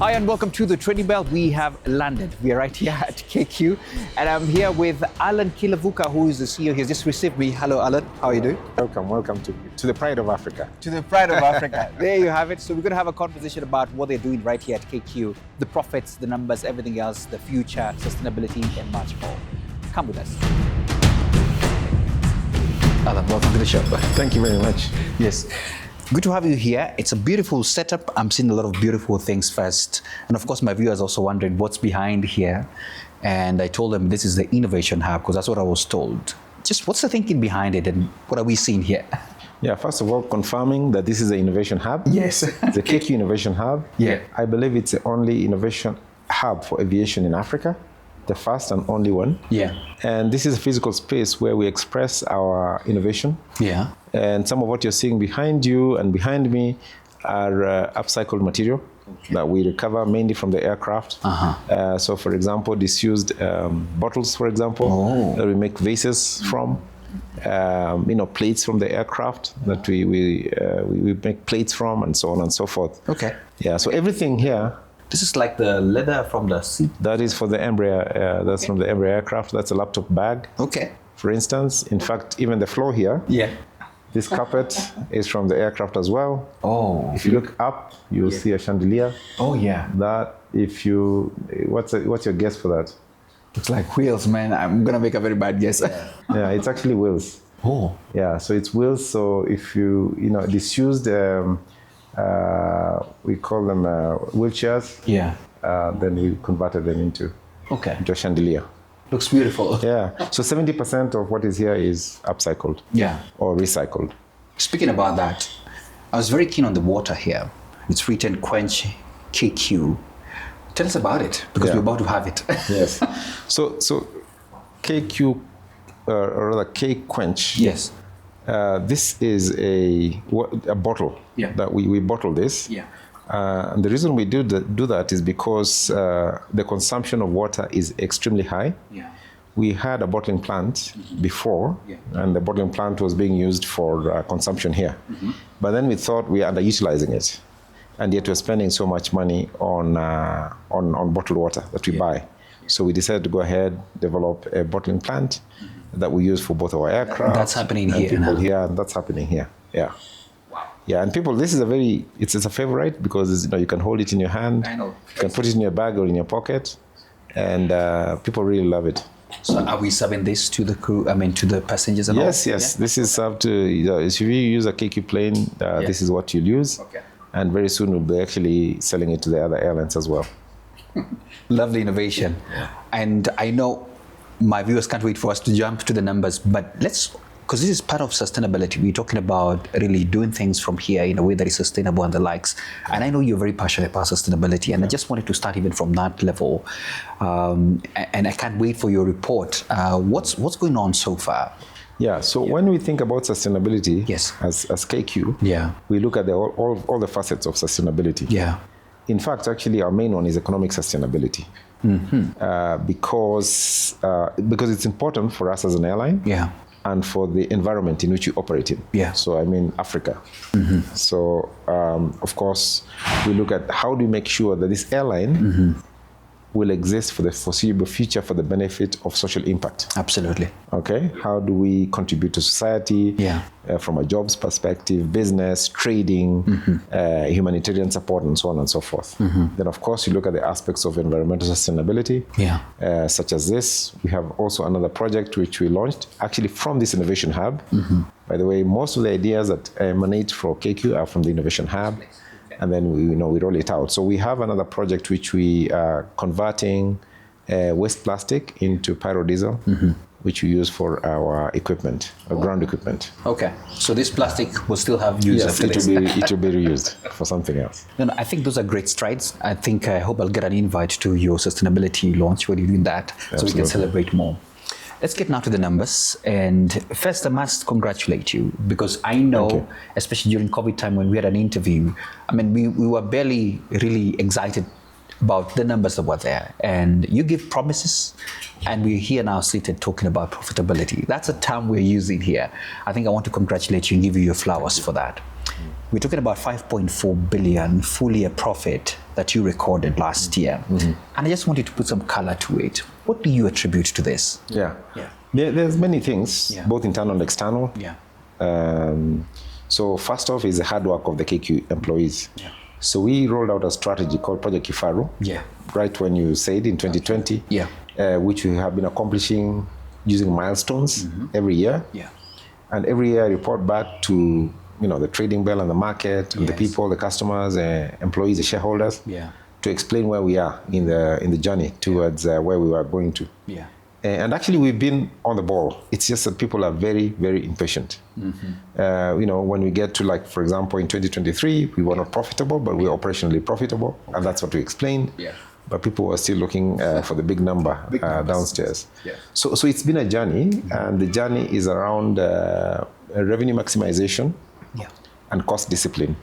Hi and welcome to the Trading Bell. We have landed. We are right here at KQ and I'm here with Allan Kilavuka, who is the CEO. He has just received me. Hello Allan, how are you doing? Welcome to the pride of Africa. To the pride of Africa. There you have it. So we're going to have a conversation about what they're doing right here at KQ, the profits, the numbers, everything else, the future, sustainability and much more. Come with us. Allan, welcome to the show. Thank you very much. Yes. Good to have you here. It's a beautiful setup. I'm seeing a lot of beautiful things first. And of course, my viewers also wondering what's behind here. And I told them this is the Innovation Hub because that's what I was told. Just what's the thinking behind it and what are we seeing here? Yeah, first of all, confirming that this is the Innovation Hub. Yes. The KQ Innovation Hub. Yeah. I believe it's the only innovation hub for aviation in Africa. The first and only one. Yeah. And this is a physical space where we express our innovation. Yeah. And some of what you're seeing behind you and behind me are upcycled material that we recover mainly from the aircraft. So for example, disused bottles, for example, that we make vases from. Plates from the aircraft that we make plates from, and so on and so forth. Okay. Yeah, so everything here. This is like the leather from the seat. That is for the Embraer. That's from the Embraer aircraft. That's a laptop bag. Okay. For instance, in fact, even the floor here. Yeah. This carpet is from the aircraft as well. Oh. If you look up, you'll see a chandelier. Oh yeah. That what's your guess for that? Looks like wheels, man. I'm gonna make a very bad guess. Yeah, it's actually wheels. Oh. Yeah, so it's wheels. So if disused. We call them wheelchairs. Yeah. Then we converted them into a chandelier. Looks beautiful. Yeah. So 70% of what is here is upcycled. Yeah. Or recycled. Speaking about that, I was very keen on the water here. It's written quench KQ. Tell us about it because we're about to have it. Yes. So KQ, or rather KQuench. Yes. This is a bottle that we bottle this. Yeah. And the reason we do that is because the consumption of water is extremely high. Yeah. We had a bottling plant before, and the bottling plant was being used for consumption here. But then we thought we are underutilizing it, and yet we're spending so much money on bottled water that we buy. So we decided to go ahead, develop a bottling plant that we use for both our aircraft. That's happening and here people now. here, and that's happening here. Yeah. Wow. Yeah, and people, this is it's a favorite because you can hold it in your hand. I know. You can put it in your bag or in your pocket, and people really love it. So are we serving this to the crew? I mean, to the passengers and all? Yes. Yeah? This is served to. If you use a KQ plane, this is what you'll use. Okay. And very soon we'll be actually selling it to the other airlines as well. Lovely innovation. And I know my viewers can't wait for us to jump to the numbers, but because this is part of sustainability. We're talking about really doing things from here in a way that is sustainable and the likes. And I know you're very passionate about sustainability, and I just wanted to start even from that level. And I can't wait for your report. What's going on so far? Yeah, so when we think about sustainability as KQ, we look at all the facets of sustainability. Yeah. In fact, actually, our main one is economic sustainability. Because it's important for us as an airline and for the environment in which we operate in. Yeah. So I mean Africa. So of course, we look at how do we make sure that this airline will exist for the foreseeable future for the benefit of social impact. Absolutely. Okay, how do we contribute to society from a jobs perspective, business, trading, humanitarian support, and so on and so forth. Then of course you look at the aspects of environmental sustainability, such as this. We have also another project which we launched actually from this Innovation Hub. By the way, most of the ideas that emanate from KQ are from the Innovation Hub. And then we roll it out. So we have another project which we are converting waste plastic into pyro-diesel, which we use for our equipment, our ground equipment. Okay, so this plastic will still have use after this. It will be reused for something else. No, I think those are great strides. I hope I'll get an invite to your sustainability launch when you're doing that, so we can celebrate more. Let's get now to the numbers. And first, I must congratulate you because I know, especially during COVID time when we had an interview, I mean, we were barely really excited about the numbers that were there. And you give promises, and we're here now seated talking about profitability. That's a term we're using here. I think I want to congratulate you and give you your flowers for that. We're talking about 5.4 billion full year profit that you recorded last year. And I just wanted to put some color to it. What do you attribute to this? There's many things, both internal and external. So first off is the hard work of the KQ employees. So we rolled out a strategy called Project Kifaru, right when you said in 2020, which we have been accomplishing using milestones every year. And every year I report back to the trading bell and the market and the people, the customers, employees, the shareholders, to explain where we are in the journey towards where we are going to. And actually we've been on the ball. It's just that people are very, very impatient. When we get to, like, for example, in 2023, we were not profitable, but we were operationally profitable. And that's what we explained. But people were still looking for the big number downstairs. So it's been a journey, and the journey is around revenue maximization and cost discipline.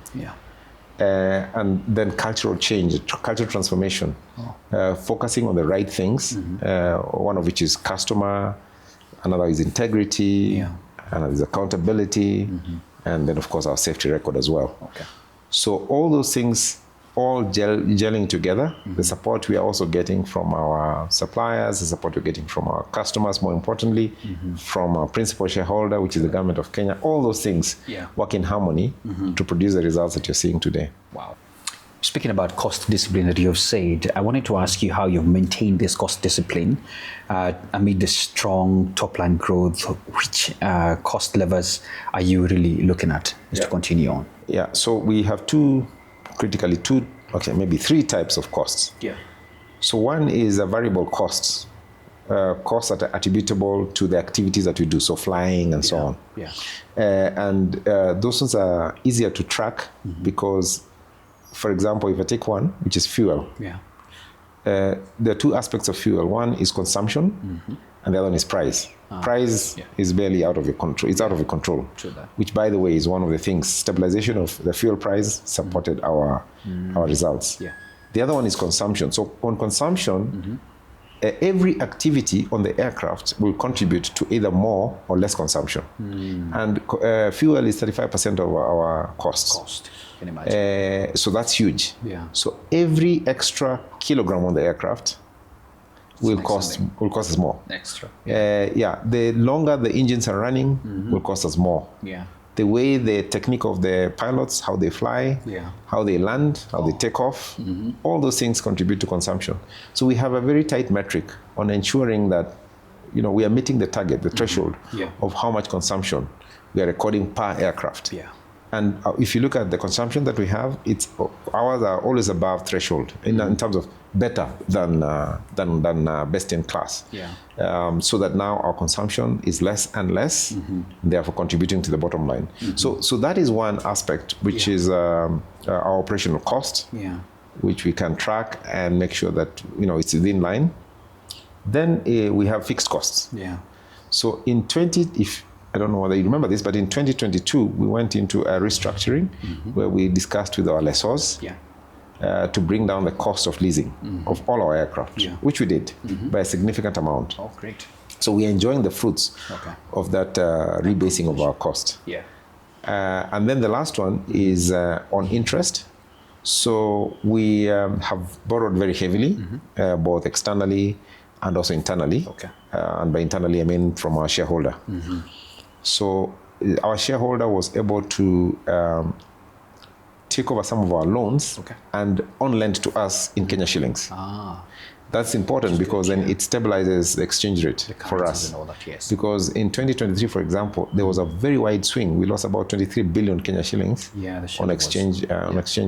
And then cultural change, cultural transformation, focusing on the right things, one of which is customer, another is integrity, another is accountability, and then, of course, our safety record as well. So all those things all gelling together. The support we are also getting from our suppliers, the support we're getting from our customers, more importantly, from our principal shareholder, which is the government of Kenya. All those things work in harmony to produce the results that you're seeing today. Wow. Speaking about cost discipline that you have said, I wanted to ask you how you've maintained this cost discipline amid the strong top-line growth. Which cost levers are you really looking at to continue on? So we have maybe three types of costs. So one is variable costs, costs that are attributable to the activities that we do, so flying and so on. And those ones are easier to track because, for example, if I take one, which is fuel, there are two aspects of fuel. One is consumption, and the other one is price. Price is barely out of your control. It's out of your control. Which, by the way, is one of the things. Stabilization of the fuel price supported our results. The other one is consumption. So on consumption, every activity on the aircraft will contribute to either more or less consumption. And fuel is 35% of our costs. Can imagine. So that's huge. So every extra kilogram on the aircraft will cost us more. Extra. The longer the engines are running will cost us more. The way the technique of the pilots, how they fly, how they land, how they take off, all those things contribute to consumption. So we have a very tight metric on ensuring that we are meeting the target, the threshold of how much consumption we are recording per aircraft. And if you look at the consumption that we have, ours are always above threshold in terms of better than best in class. So that now our consumption is less and less, therefore contributing to the bottom line. So that is one aspect, which is our operational cost, which we can track and make sure that it's within line. Then we have fixed costs. So I don't know whether you remember this, but in 2022, we went into a restructuring where we discussed with our lessors to bring down the cost of leasing of all our aircraft, which we did by a significant amount. Oh, great. So we are enjoying the fruits of that rebasing of our cost. And then the last one is on interest. So we have borrowed very heavily, both externally and also internally. And by internally, I mean from our shareholder. So our shareholder was able to take over some of our loans and on-lend to us in Kenya shillings. That's important because then it stabilizes the exchange rate for us. Because in 2023, for example, there was a very wide swing. We lost about 23 billion Kenya shillings on exchange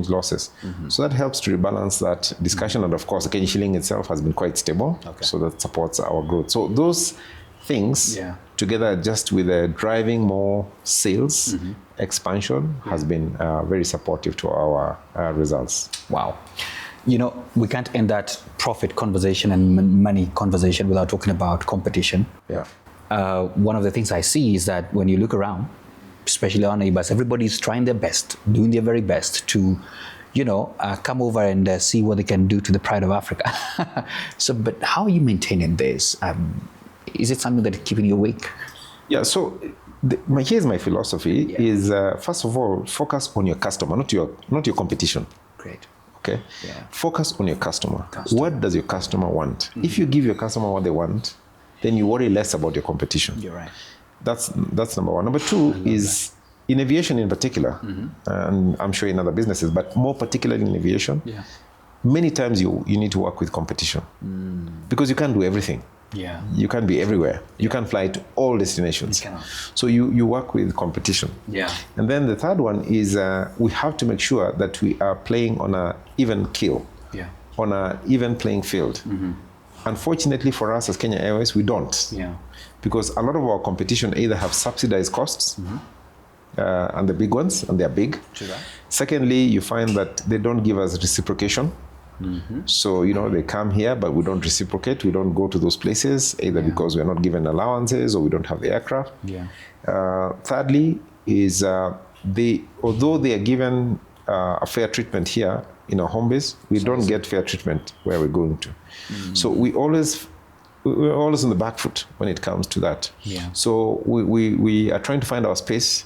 losses. So that helps to rebalance that discussion. And of course, the Kenya shilling itself has been quite stable. So that supports our growth. So those things together, just with driving more sales expansion, has been very supportive to our results. Wow. We can't end that profit conversation and money conversation without talking about competition. One of the things I see is that when you look around, especially our neighbors, everybody's trying their best, doing their very best to, come over and see what they can do to the pride of Africa. But how are you maintaining this? Is it something that is keeping you awake? So here's my philosophy: is first of all, focus on your customer, not your competition. Great. Okay. Yeah. Focus on your customer. What does your customer want? If you give your customer what they want, then you worry less about your competition. You're right. That's number one. Number two is in aviation in particular, and I'm sure in other businesses, but more particularly in aviation. Yeah. Many times you need to work with competition because you can't do everything. Yeah. You can't be everywhere. You can't fly to all destinations. You cannot. So you work with competition. Yeah. And then the third one is we have to make sure that we are playing on an even keel, on an even playing field. Unfortunately for us as Kenya Airways, we don't. Yeah. Because a lot of our competition either have subsidized costs, and the big ones, and they're big. True that. Secondly, you find that they don't give us reciprocation. So, they come here, but we don't reciprocate. We don't go to those places, either because we're not given allowances or we don't have the aircraft. Yeah. Thirdly is although they are given a fair treatment here in our home base, we don't get fair treatment where we're going to. So we're always on the back foot when it comes to that. Yeah. So we are trying to find our space.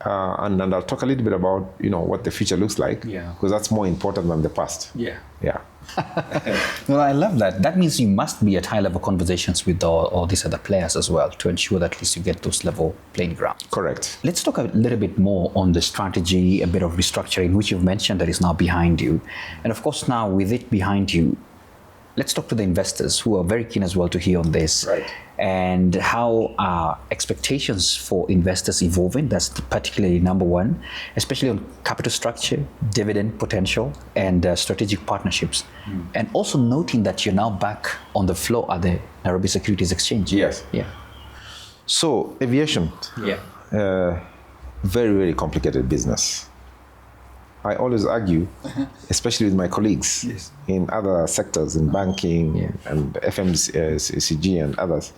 And I'll talk a little bit about what the future looks like, because that's more important than the past. Yeah. Well, I love that. That means you must be at high level conversations with all these other players as well to ensure that at least you get those level playing ground. Correct. Let's talk a little bit more on the strategy, a bit of restructuring, which you've mentioned that is now behind you. And of course, now with it behind you, let's talk to the investors who are very keen as well to hear on this. Right. And how are expectations for investors evolving? That's particularly number one, especially on capital structure, dividend potential, and strategic partnerships. And also noting that you're now back on the floor at the Nairobi Securities Exchange. Yes. Yeah. So aviation. Yeah. Very, very complicated business. I always argue, especially with my colleagues in other sectors, in banking and FMCG and others,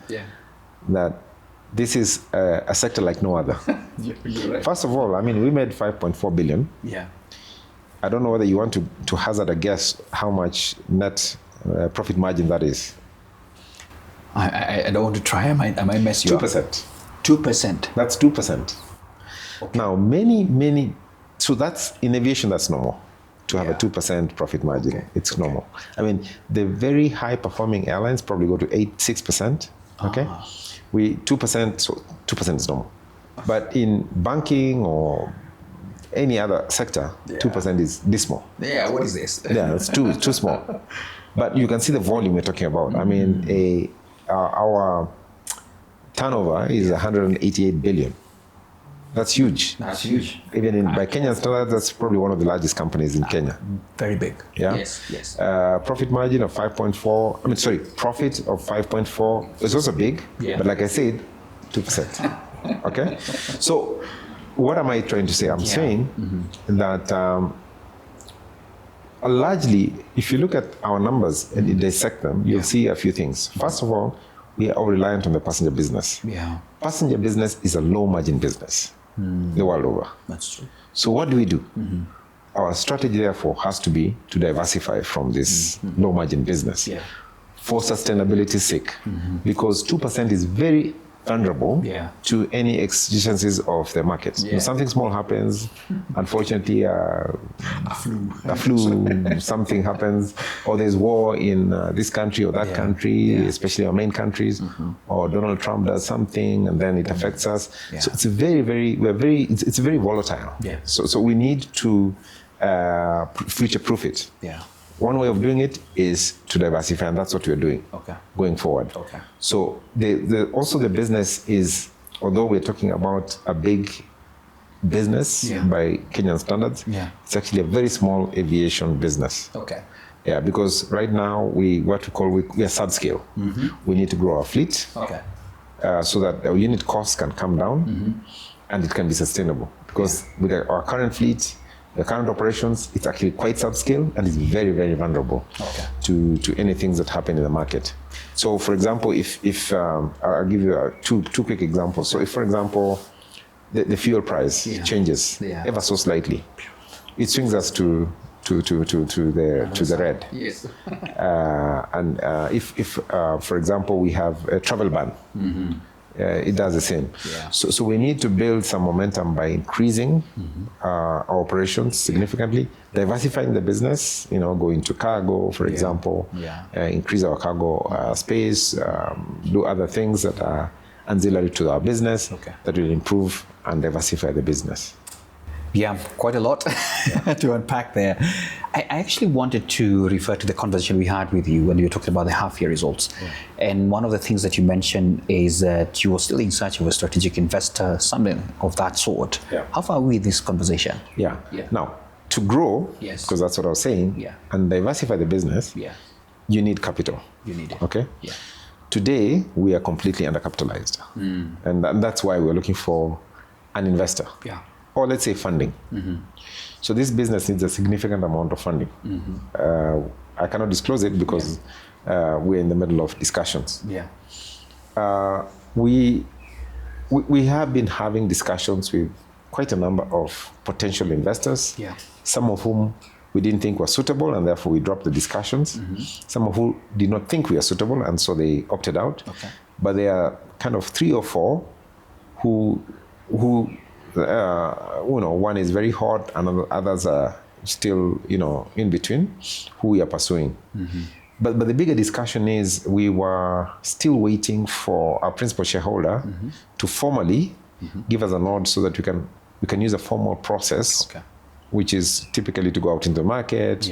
that this is a sector like no other. You're right. First of all, we made 5.4 billion. Yeah. I don't know whether you want to hazard a guess how much net profit margin that is. I don't want to try. I might mess you 2%. up. 2%. That's 2%. Okay. Now, many. So that's in aviation. That's normal to have a 2% profit margin. Okay. It's normal. The very high performing airlines probably go to 6%. Okay, we 2%. So 2% is normal. But in banking or any other sector, 2% is dismal. Yeah. What is this? It's too small. But you can see the volume we're talking about. Our turnover is 188 billion. That's huge. That's huge. Even by Kenyan standards, that's probably one of the largest companies in Kenya. Very big. Yeah. Yes. Profit margin of 5.4. Profit of 5.4. It's also big. Yeah. But like I said, 2%. Okay. So what am I trying to say? I'm saying that largely, if you look at our numbers and dissect them, you'll see a few things. First of all, we are reliant on the passenger business. Yeah. Passenger business is a low margin business the world over. That's true. So what do we do? Our strategy, therefore, has to be to diversify from this low margin business for sustainability's sake, because 2% is very vulnerable to any exigencies of the market. Something small happens, unfortunately, a flu, something happens, or there's war in this country or that country, especially our main countries, or Donald Trump does something and then it affects us. So it's it's very volatile. So we need to future-proof it. One way of doing it is to diversify, and that's what we're doing going forward. So also the business is, although we're talking about a big business by Kenyan standards, it's actually a very small aviation business. Yeah, because right now we are subscale. We need to grow our fleet so that our unit costs can come down and it can be sustainable. Because with our current fleet, the current operations, it's actually quite subscale and it's very, very vulnerable to anything that happen in the market. So, for example, if I'll give you two quick examples. So, if, for example, the fuel price changes ever so slightly, it swings us to the red. And if for example, we have a travel ban it does the same. Yeah. So we need to build some momentum by increasing our operations significantly, diversifying the business, going to cargo, for example, increase our cargo space, do other things that are ancillary to our business that will improve and diversify the business. Yeah, quite a lot to unpack there. I actually wanted to refer to the conversation we had with you when you were talking about the half-year results. Yeah. And one of the things that you mentioned is that you were still in search of a strategic investor, something of that sort. Yeah. How far are we in this conversation? Yeah. Now, to grow, because that's what I was saying, and diversify the business, you need capital. You need it. Okay? Yeah. Today, we are completely undercapitalized. And that's why we're looking for an investor. Yeah. Or let's say funding. So this business needs a significant amount of funding. I cannot disclose it because we're in the middle of discussions. Yeah. We have been having discussions with quite a number of potential investors, some of whom we didn't think were suitable, and therefore we dropped the discussions. Some of whom did not think we are suitable, and so they opted out. Okay. But there are kind of 3 or 4 who one is very hot and others are still, in between, who we are pursuing. But the bigger discussion is we were still waiting for our principal shareholder to formally give us a nod so that we can use a formal process, which is typically to go out into the market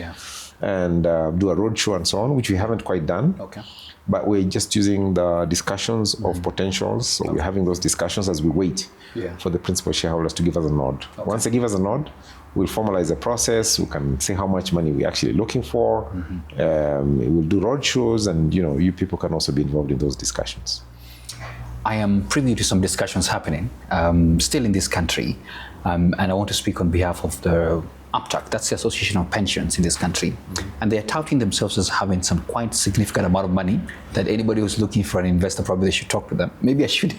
and do a roadshow and so on, which we haven't quite done. Okay. But we're just using the discussions of potentials. So we're having those discussions as we wait for the principal shareholders to give us a nod. Once they give us a nod, we'll formalize the process. We can say how much money we're actually looking for. We'll do roadshows, and you people can also be involved in those discussions. I am privy to some discussions happening still in this country, and I want to speak on behalf of the APTAC, that's the Association of Pensions in this country. And they're touting themselves as having some quite significant amount of money that anybody who's looking for an investor, probably they should talk to them. Maybe I should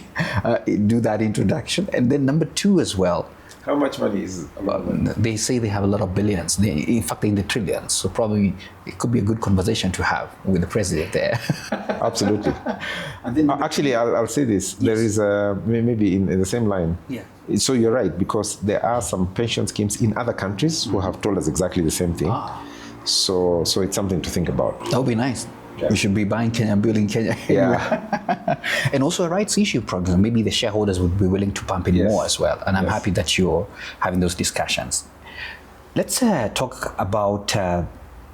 do that introduction. And then number 2 as well. How much money is they say they have a lot of billions. In fact, they're in the trillions. So probably it could be a good conversation to have with the president there. Absolutely. And then actually, I'll say this. There is maybe in the same line. Yeah. So you're right, because there are some pension schemes in other countries who have told us exactly the same thing. So it's something to think about. That would be nice. Yeah. We should be buying Kenya and building Kenya. Yeah. And also a rights issue program. Maybe the shareholders would be willing to pump in more as well. And I'm happy that you're having those discussions. Let's talk about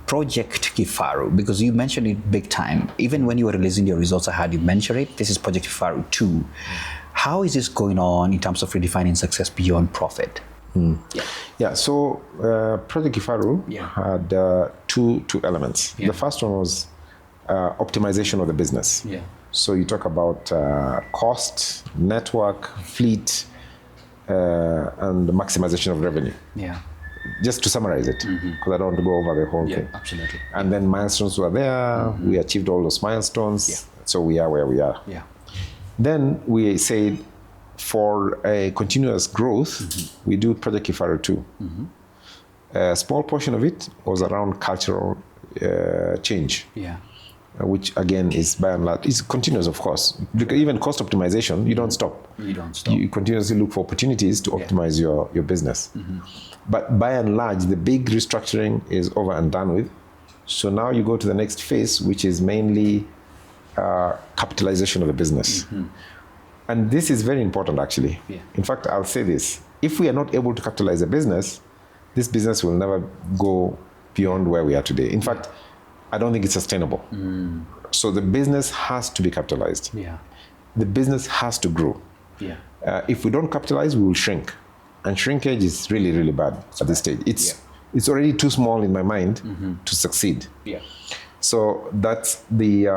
Project Kifaru, because you mentioned it big time. Even when you were releasing your results, I had you mention it. This is Project Kifaru 2. How is this going on in terms of redefining success beyond profit? So Project Kifaru had two elements. The first one was optimization of the business. So you talk about cost, network, fleet, and maximization of revenue. Just to summarize it, because I don't want to go over the whole thing. Absolutely. And then milestones were there. We achieved all those milestones. So we are where we are. Then we said, for a continuous growth, we do Project Kifaru 2. A small portion of it was around cultural change, which again is by and large, is continuous, of course. Even cost optimization, you don't stop. You continuously look for opportunities to optimize your business. But by and large, the big restructuring is over and done with. So now you go to the next phase, which is mainly capitalization of the business. And this is very important, actually. In fact, I'll say this. If we are not able to capitalize a business, this business will never go beyond where we are today. In fact, I don't think it's sustainable. So the business has to be capitalized. The business has to grow. If we don't capitalize, we will shrink. And shrinkage is really, really bad at this stage. It's already too small in my mind to succeed. So that's the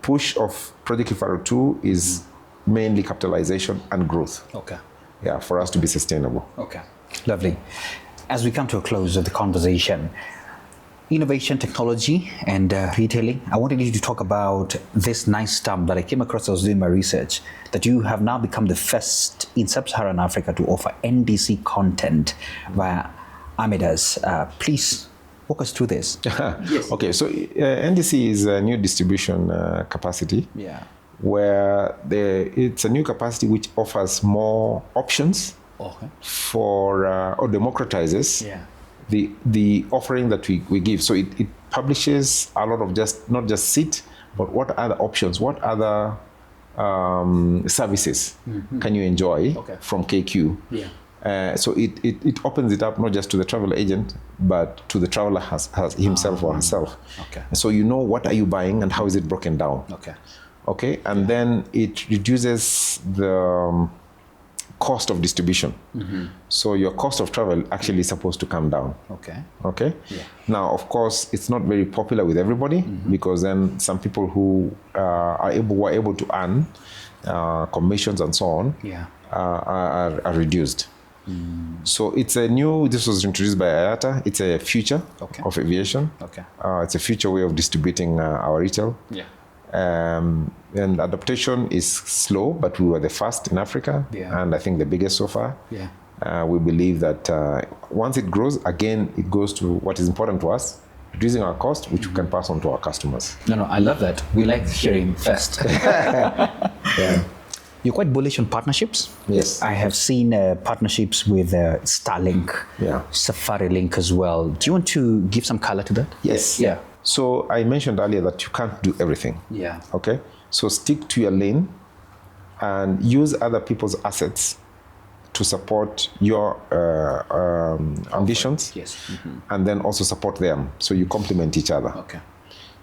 push of Project Kifaru 2 is mainly capitalization and growth. For us to be sustainable. Lovely. As we come to a close of the conversation, innovation, technology, and retailing, I wanted you to talk about this nice term that I came across as I was doing my research, that you have now become the first in sub-Saharan Africa to offer NDC content via Amidas. Please walk us through this. Okay, so NDC is a new distribution capacity. where it's a new capacity which offers more options for or democratizes the offering that we give. So it publishes a lot of not just seat, but what other options, what other services can you enjoy from KQ. So it opens it up not just to the travel agent, but to the traveler himself or herself. So you know what are you buying and how is it broken down. And then it reduces the cost of distribution. So your cost of travel actually is supposed to come down. Now, of course, it's not very popular with everybody because then some people who were able to earn commissions and so on are reduced. So it's this was introduced by IATA. It's a future of aviation. It's a future way of distributing our retail. And adaptation is slow, but we were the first in Africa, and I think the biggest so far. We believe that once it grows, again, it goes to what is important to us, reducing our cost, which we can pass on to our customers. No, I love that. We like hearing first. You're quite bullish on partnerships. Yes. I have seen partnerships with Starlink, Safari Link as well. Do you want to give some color to that? Yes. So I mentioned earlier that you can't do everything. Okay. So stick to your lane and use other people's assets to support your ambitions. And then also support them. So you complement each other.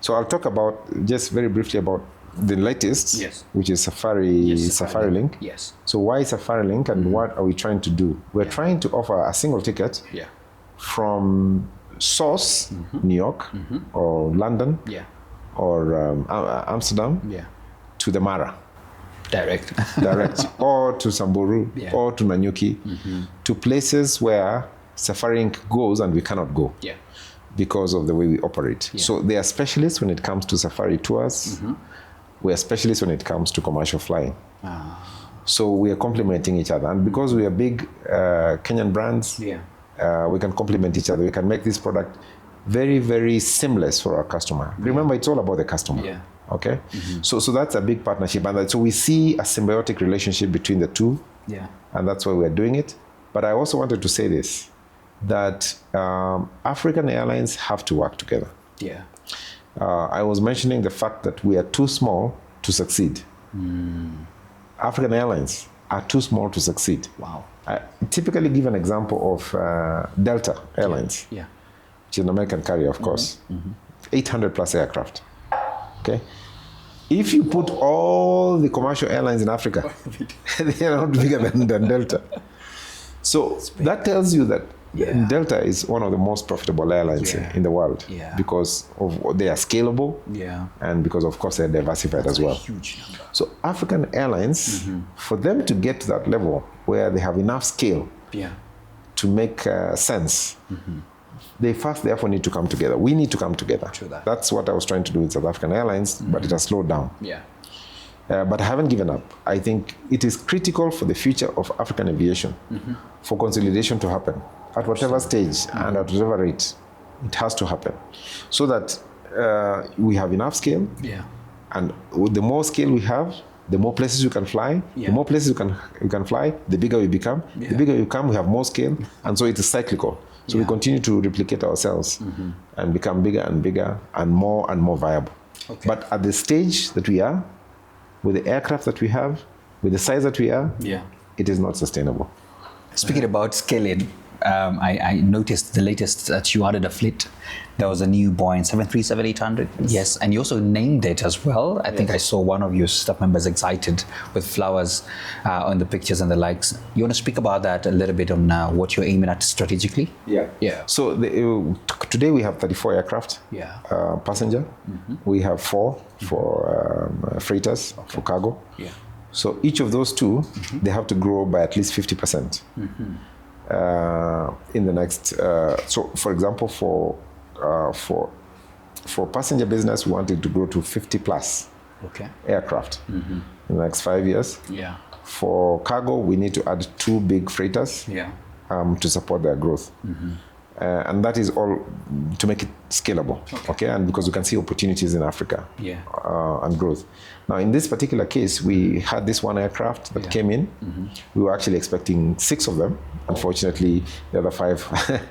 So I'll talk about just very briefly about the latest, which is Safari Link. So why Safari Link and what are we trying to do? We're trying to offer a single ticket from source, New York or London or Amsterdam to the Mara. Direct. Or to Samburu or to Nanyuki, to places where Safari Link goes and we cannot go because of the way we operate. So they are specialists when it comes to safari tours. We are specialists when it comes to commercial flying. So we are complementing each other. And because we are big Kenyan brands, we can complement each other. We can make this product very, very seamless for our customer. Remember, it's all about the customer. So that's a big partnership. And so we see a symbiotic relationship between the two. And that's why we're doing it. But I also wanted to say this, that African airlines have to work together. I was mentioning the fact that we are too small to succeed. African airlines are too small to succeed. I typically give an example of Delta Airlines, which is an American carrier, of course, 800 plus aircraft. If you put all the commercial airlines in Africa, they are not bigger than Delta. So that tells you that Delta is one of the most profitable airlines in the world because of they are scalable and because, of course, they're diversified as well. So African airlines, for them to get to that level where they have enough scale to make sense, they first therefore need to come together. We need to come together. That's what I was trying to do with South African Airlines, but it has slowed down. But I haven't given up. I think it is critical for the future of African aviation for consolidation to happen at whatever stage and at whatever rate. It has to happen so that we have enough scale. And with the more scale we have, the more places you can fly. The more places you can fly, the bigger we become. The bigger you become, we have more scale. And so it is cyclical. So we continue to replicate ourselves and become bigger and bigger and more viable. But at the stage that we are, with the aircraft that we have, with the size that we are, it is not sustainable. Speaking about scaling, I noticed the latest that you added a fleet. There was a new Boeing 737-800. Yes, and you also named it as well. I think I saw one of your staff members excited with flowers on the pictures and the likes. You want to speak about that a little bit on what you're aiming at strategically? So today we have 34 aircraft, passenger. We have 4 for freighters, for cargo. So each of those two, they have to grow by at least 50%. In the next, so for example, for passenger business, we wanted to grow to 50 plus aircraft in the next 5 years. For cargo, we need to add 2 big freighters to support their growth. And that is all to make it scalable, okay? And because we can see opportunities in Africa and growth. Now, in this particular case, we had this one aircraft that came in. We were actually expecting 6 of them. Unfortunately, the other 5,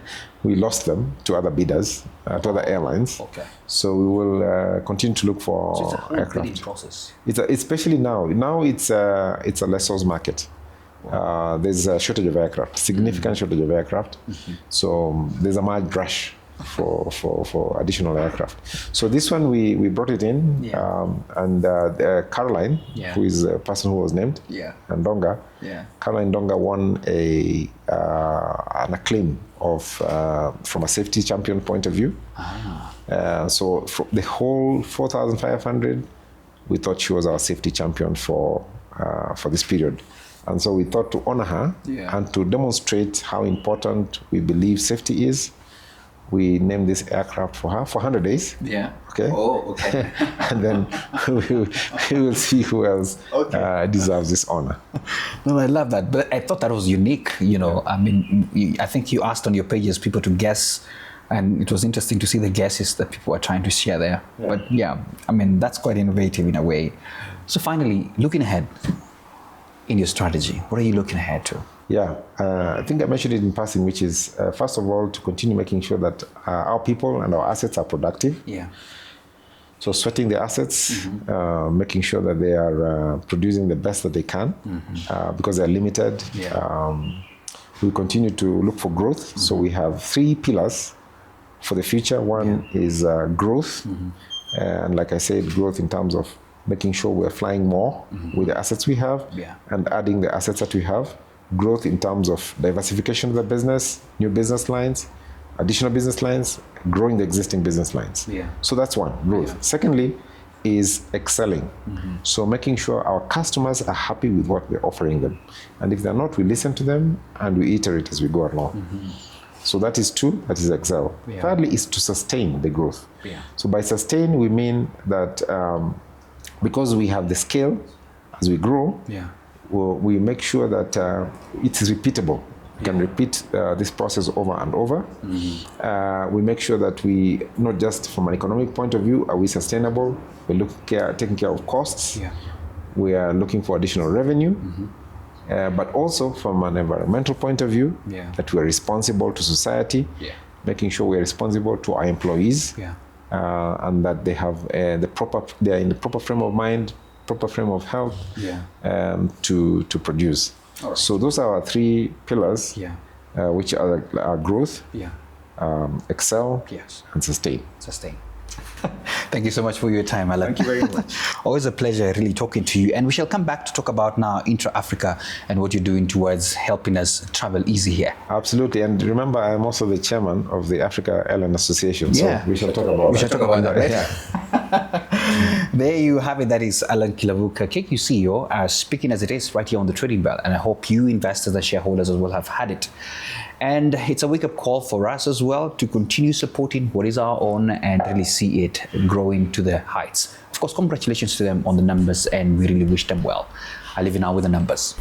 we lost them to other bidders, to other airlines. So we will continue to look for so it's a whole aircraft. bidding process. Especially now. Now it's a lessor's market. There's a shortage of aircraft, significant shortage of aircraft. So there's a mad rush for additional aircraft. So this one we brought it in, and Caroline, who is a person who was named, and Donga, Caroline Donga won an acclaim of from a safety champion point of view. So from the whole 4,500, we thought she was our safety champion for this period. And so we thought to honor her and to demonstrate how important we believe safety is, we named this aircraft for her for 100 days. Okay. And then we will see who else deserves this honor. No, I love that. But I thought that was unique. You know, I mean, I think you asked on your pages people to guess, and it was interesting to see the guesses that people are trying to share there. But I mean, that's quite innovative in a way. So finally, looking ahead, in your strategy, what are you looking ahead to? I think I mentioned it in passing, which is first of all to continue making sure that our people and our assets are productive. So sweating the assets, making sure that they are producing the best that they can, because they're limited. We continue to look for growth. So we have 3 pillars for the future. One is growth, and like I said, growth in terms of making sure we're flying more with the assets we have and adding the assets that we have. Growth in terms of diversification of the business, new business lines, additional business lines, growing the existing business lines. So that's one, growth. Secondly is excelling. So making sure our customers are happy with what we're offering them. And if they're not, we listen to them and we iterate as we go along. So that is 2, that is excel. Thirdly is to sustain the growth. So by sustain, we mean that because we have the scale as we grow, we make sure that it is repeatable. We can repeat this process over and over. We make sure that we, not just from an economic point of view, are we sustainable? We're taking care of costs. We are looking for additional revenue. But also from an environmental point of view, that we are responsible to society, making sure we are responsible to our employees. And that they have they are in the proper frame of mind, proper frame of health to produce. So those are our 3 pillars, which are growth, excel, and sustain. Thank you so much for your time, Allan. Thank you very much. Always a pleasure really talking to you. And we shall come back to talk about now intra-Africa and what you're doing towards helping us travel easy here. Absolutely. And remember, I'm also the chairman of the Africa Airline Association. So we shall talk about that. Right? There you have it. That is Allan Kilavuka, KQ CEO, speaking as it is right here on the Trading Bell. And I hope you investors and shareholders as well have had it. And it's a wake-up call for us as well to continue supporting what is our own and really see it growing to the heights. Of course, congratulations to them on the numbers, and we really wish them well. I leave you now with the numbers.